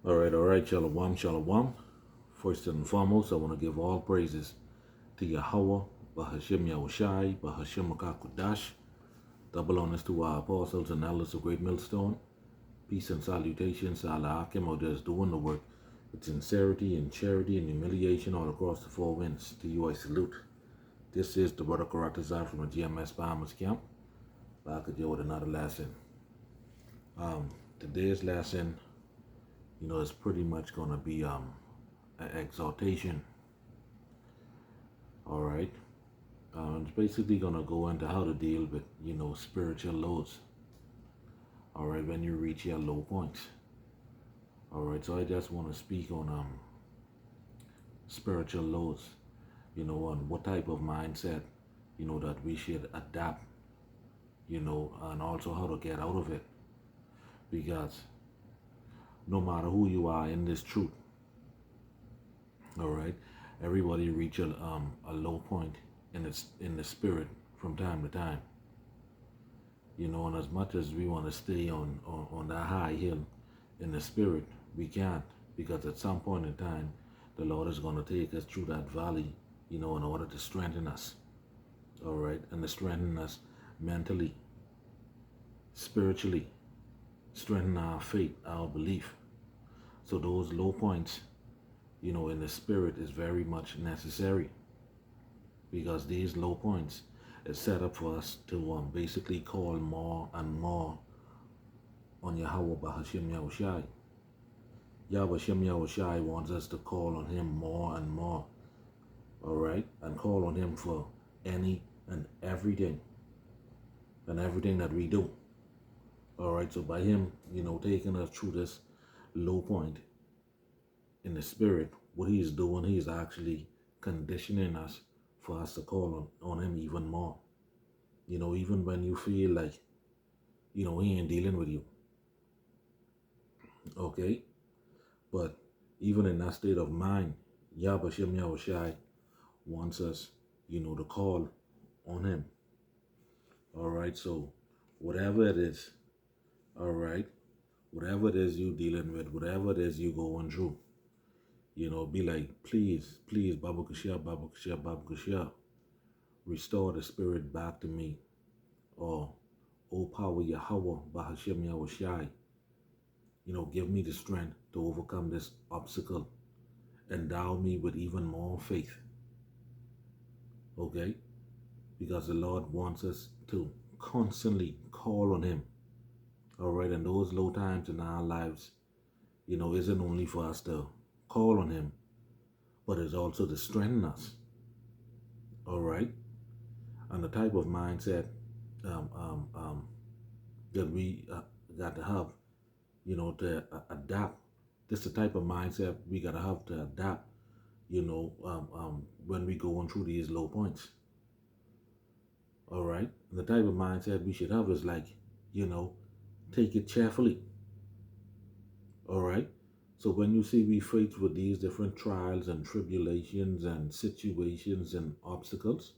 All right, Shalom, Shalom. First and foremost, I want to give all praises to Yahweh, Bahashim Yahushai, Bahashim Makakudash. Double honors to our apostles and elders of Great Millstone. Peace and salutations to Allah Hakim out there doing the work with sincerity and charity and humiliation all across the four winds. To you I salute. This is the brother Karatazar from the GMS Bahamas camp. Back at you with another lesson. Today's lesson, is pretty much gonna be an exhortation. All right. It's basically gonna go into how to deal with spiritual lows. All right, when you reach your low points. All right, so I just want to speak on spiritual lows. On what type of mindset that we should adapt. And also how to get out of it, because no matter who you are in this truth, all right, everybody reach a low point in the spirit from time to time. And as much as we want to stay on that high hill in the spirit, we can't, because at some point in time, the Lord is going to take us through that valley, in order to strengthen us, all right, and to strengthen us mentally, spiritually, strengthen our faith, our belief. So those low points, in the spirit is very much necessary, because these low points is set up for us to basically call more and more on Yahweh Bahashim Yahushai. Yahweh Shem Yahushai wants us to call on him more and more, all right, and call on him for any and everything that we do. All right, so by him, taking us through this low point in the spirit, what he's doing, he's actually conditioning us for us to call on him even more. Even when you feel like, he ain't dealing with you. Okay? But even in that state of mind, Yahweh Shem Yahushai wants us, to call on him. All right, so whatever it is, all right, whatever it is you dealing with, whatever it is you going through, be like, please, Babu Kashia, restore the spirit back to me. Or, O power Yahweh, Bahashim Yahushai, give me the strength to overcome this obstacle. Endow me with even more faith. Okay? Because the Lord wants us to constantly call on him. All right? And those low times in our lives, isn't only for us to call on him, but it's also to strengthen us. All right? And the type of mindset that we got to have, to adapt. This is the type of mindset we got to have to adapt, when we going through these low points. All right? And the type of mindset we should have is like, take it cheerfully. All right? So when you see we faced with these different trials and tribulations and situations and obstacles,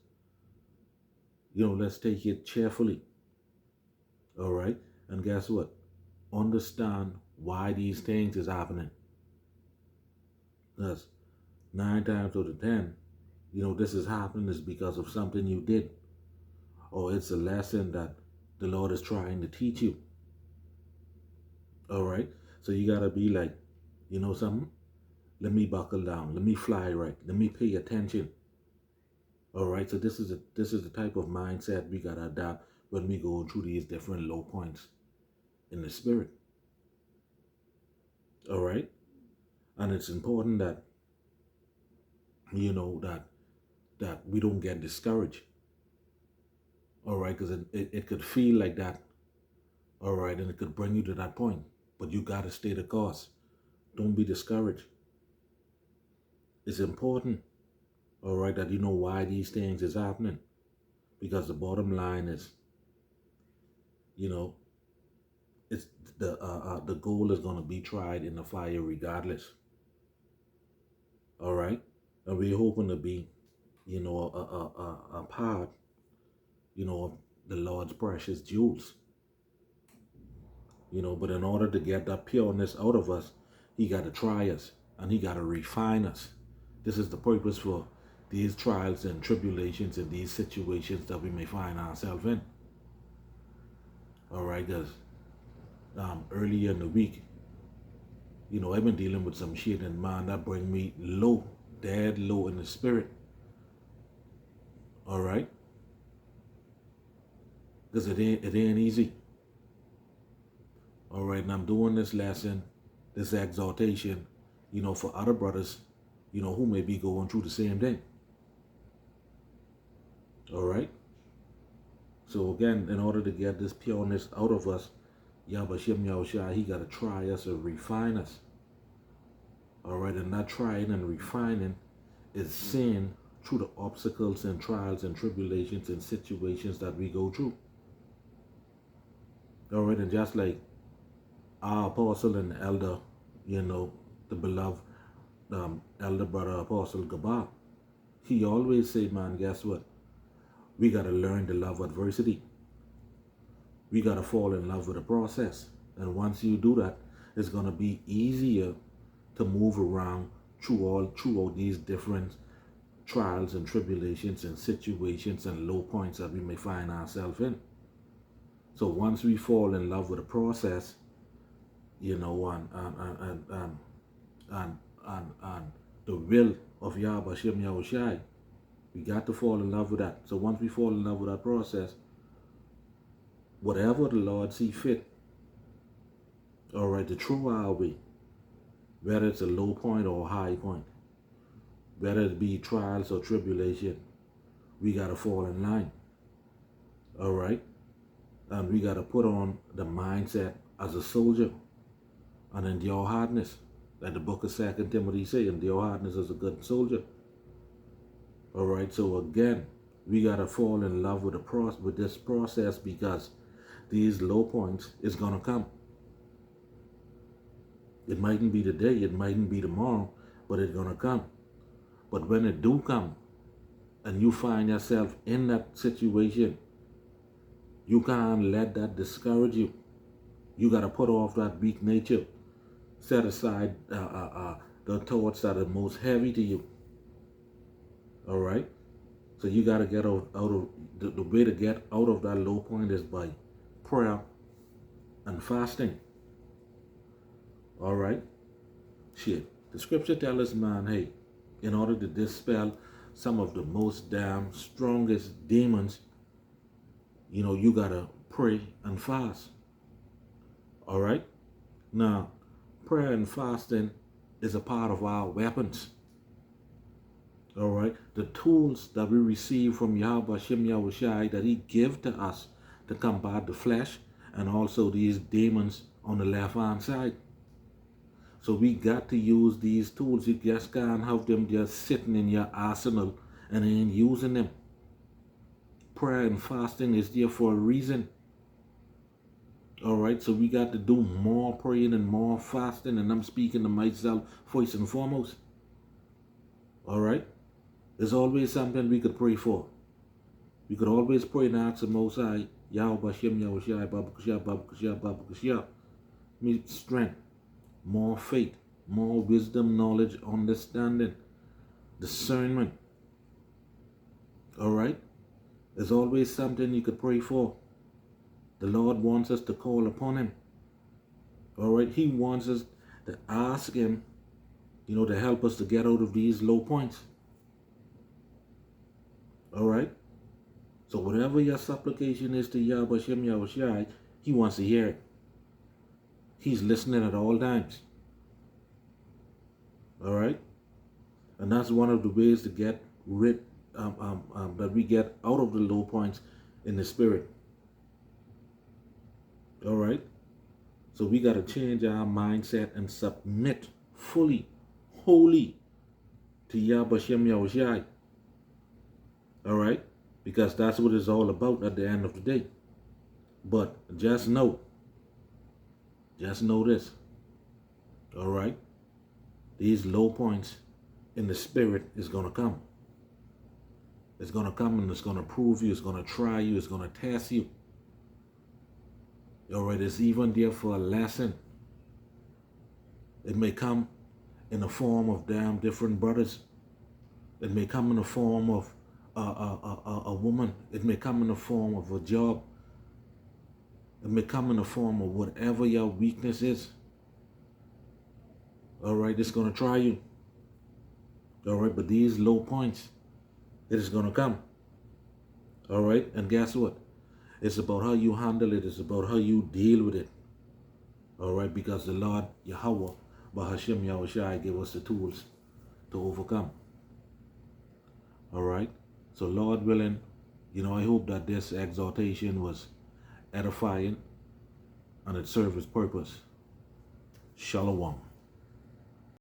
let's take it cheerfully. All right? And guess what? Understand why these things is happening. Because 9 times out of 10, this is happening is because of something you did. Or it's a lesson that the Lord is trying to teach you. All right? So you got to be like, something? Let me buckle down. Let me fly right. Let me pay attention. All right? So this is the type of mindset we got to adopt when we go through these different low points in the spirit. All right? And it's important that, that we don't get discouraged. All right? Because it could feel like that. All right? And it could bring you to that point. But you got to stay the course. Don't be discouraged. It's important, all right, that you know why these things is happening. Because the bottom line is, it's the goal is going to be tried in the fire regardless. All right? And we're hoping to be, a part, of the Lord's precious jewels. But in order to get that pureness out of us, He got to try us and he got to refine us. This is the purpose for these trials and tribulations and these situations that we may find ourselves in. All right, guys. Earlier in the week, I've been dealing with some shit, and man, that bring me low, dead low in the spirit. All right, because it ain't easy. All right, and I'm doing this lesson, this exhortation, for other brothers, who may be going through the same thing. All right. So again, in order to get this pureness out of us, Qam Yasharahla, he got to try us and refine us. All right, and that trying and refining is seeing through the obstacles and trials and tribulations and situations that we go through. All right, and just like our apostle and elder, the beloved elder brother apostle Gabar, he always said, man, guess what? We got to learn to love adversity. We got to fall in love with the process. And once you do that, it's going to be easier to move around through all these different trials and tribulations and situations and low points that we may find ourselves in. So once we fall in love with the process, and the will of Qam Yasharahla, we got to fall in love with that. So once we fall in love with that process, whatever the Lord see fit, all right, to throw our way, whether it's a low point or a high point, whether it be trials or tribulation, we got to fall in line. All right? And we got to put on the mindset as a soldier and endure hardness. Like the book of 2 Timothy say, endure hardness as a good soldier. All right? So again, we got to fall in love with this process, because these low points is going to come. It mightn't be today, it mightn't be tomorrow, but it's going to come. But when it do come, and you find yourself in that situation, you can't let that discourage you. You got to put off that weak nature. Set aside the thoughts that are most heavy to you. All right? So you got to get out of, the way to get out of that low point is by prayer and fasting. All right? Shit. The scripture tells us, man, hey, in order to dispel some of the most damn strongest demons, you got to pray and fast. All right? Now, prayer and fasting is a part of our weapons. All right? The tools that we receive from Qam Yasharahla that he give to us to combat the flesh and also these demons on the left-hand side. So we got to use these tools. You just can't have them just sitting in your arsenal and ain't using them. Prayer and fasting is there for a reason. All right, so we got to do more praying and more fasting, and I'm speaking to myself first and foremost. All right, there's always something we could pray for. We could always pray and ask the Most High, Qam Yasharahla, me strength, more faith, more wisdom, knowledge, understanding, discernment. All right, there's always something you could pray for. The Lord wants us to call upon him. All right, he wants us to ask him, to help us to get out of these low points. All right, so whatever your supplication is to Qam Yasharahla, he wants to hear it. He's listening at all times. All right, and that's one of the ways to get rid that we get out of the low points in the spirit. All right, so we got to change our mindset and submit fully, wholly to Qam Yasharahla. All right, because that's what it's all about at the end of the day. But just know this. All right, these low points in the spirit is going to come. It's going to come and it's going to prove you. It's going to try you. It's going to test you. All right, it's even there for a lesson. It may come in the form of damn different brothers. It may come in the form of a woman. It may come in the form of a job. It may come in the form of whatever your weakness is. All right, it's going to try you. All right, but these low points, it is going to come. All right, and guess what? It's about how you handle it. It's about how you deal with it. All right, because the Lord Yahweh, Bahashim Yahushai, gave us the tools to overcome. All right, so Lord willing, I hope that this exhortation was edifying and it served its purpose. Shalom.